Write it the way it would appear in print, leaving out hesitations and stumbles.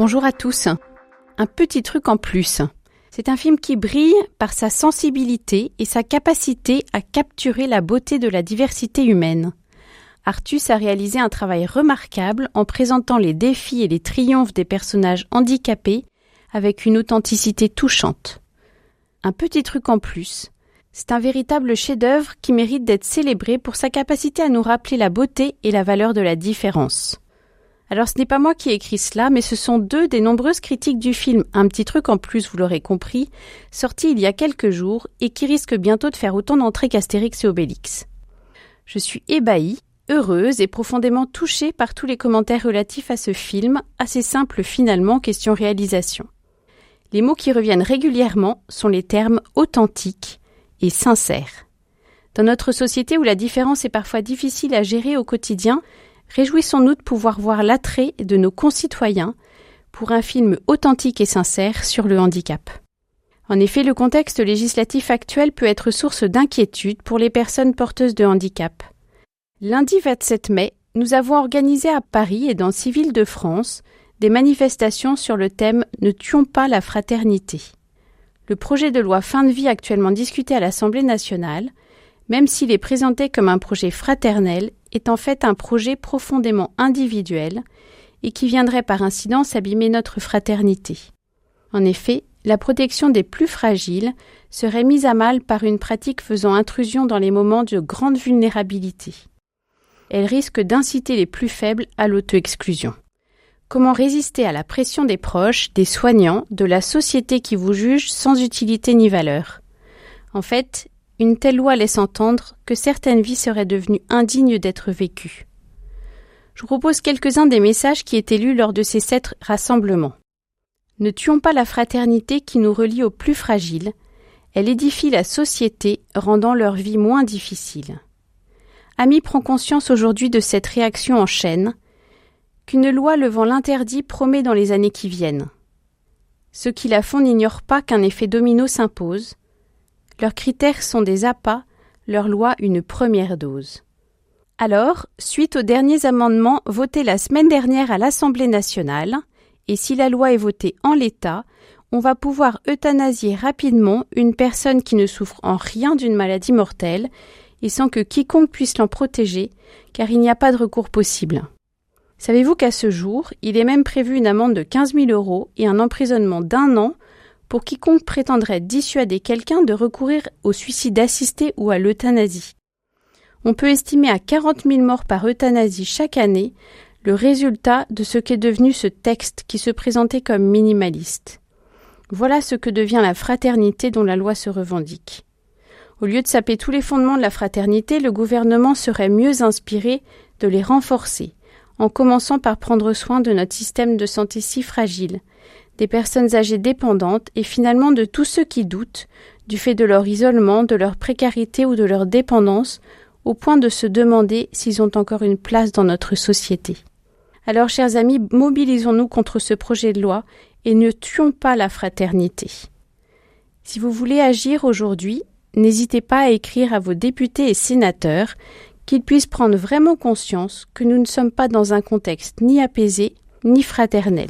Bonjour à tous. Un petit truc en plus. C'est un film qui brille par sa sensibilité et sa capacité à capturer la beauté de la diversité humaine. Artus a réalisé un travail remarquable en présentant les défis et les triomphes des personnages handicapés avec une authenticité touchante. Un petit truc en plus. C'est un véritable chef-d'œuvre qui mérite d'être célébré pour sa capacité à nous rappeler la beauté et la valeur de la différence. Alors ce n'est pas moi qui ai écrit cela, mais ce sont deux des nombreuses critiques du film Un petit truc en plus, vous l'aurez compris, sorti il y a quelques jours et qui risque bientôt de faire autant d'entrées qu'Astérix et Obélix. Je suis ébahie, heureuse et profondément touchée par tous les commentaires relatifs à ce film, assez simple finalement, question réalisation. Les mots qui reviennent régulièrement sont les termes authentique et sincère. Dans notre société où la différence est parfois difficile à gérer au quotidien, réjouissons-nous de pouvoir voir l'attrait de nos concitoyens pour un film authentique et sincère sur le handicap. En effet, le contexte législatif actuel peut être source d'inquiétude pour les personnes porteuses de handicap. Lundi 27 mai, nous avons organisé à Paris et dans 6 villes de France des manifestations sur le thème « Ne tuons pas la fraternité ». Le projet de loi fin de vie actuellement discuté à l'Assemblée nationale, même s'il est présenté comme un projet fraternel, est en fait un projet profondément individuel et qui viendrait par incidence abîmer notre fraternité. En effet, la protection des plus fragiles serait mise à mal par une pratique faisant intrusion dans les moments de grande vulnérabilité. Elle risque d'inciter les plus faibles à l'auto-exclusion. Comment résister à la pression des proches, des soignants, de la société qui vous juge sans utilité ni valeur ? En fait, une telle loi laisse entendre que certaines vies seraient devenues indignes d'être vécues. Je vous propose quelques-uns des messages qui étaient lus lors de ces 7 rassemblements. Ne tuons pas la fraternité qui nous relie aux plus fragiles. Elle édifie la société, rendant leur vie moins difficile. Ami prend conscience aujourd'hui de cette réaction en chaîne, qu'une loi levant l'interdit promet dans les années qui viennent. Ceux qui la font n'ignorent pas qu'un effet domino s'impose. Leurs critères sont des appâts, leur loi une première dose. Alors, suite aux derniers amendements votés la semaine dernière à l'Assemblée nationale, et si la loi est votée en l'état, on va pouvoir euthanasier rapidement une personne qui ne souffre en rien d'une maladie mortelle et sans que quiconque puisse l'en protéger, car il n'y a pas de recours possible. Savez-vous qu'à ce jour, il est même prévu une amende de 15 000 € et un emprisonnement d'1 an pour quiconque prétendrait dissuader quelqu'un de recourir au suicide assisté ou à l'euthanasie. On peut estimer à 40 000 morts par euthanasie chaque année le résultat de ce qu'est devenu ce texte qui se présentait comme minimaliste. Voilà ce que devient la fraternité dont la loi se revendique. Au lieu de saper tous les fondements de la fraternité, le gouvernement serait mieux inspiré de les renforcer, en commençant par prendre soin de notre système de santé si fragile, des personnes âgées dépendantes et finalement de tous ceux qui doutent, du fait de leur isolement, de leur précarité ou de leur dépendance, au point de se demander s'ils ont encore une place dans notre société. Alors, chers amis, mobilisons-nous contre ce projet de loi et ne tuons pas la fraternité. Si vous voulez agir aujourd'hui, n'hésitez pas à écrire à vos députés et sénateurs qu'ils puissent prendre vraiment conscience que nous ne sommes pas dans un contexte ni apaisé ni fraternel.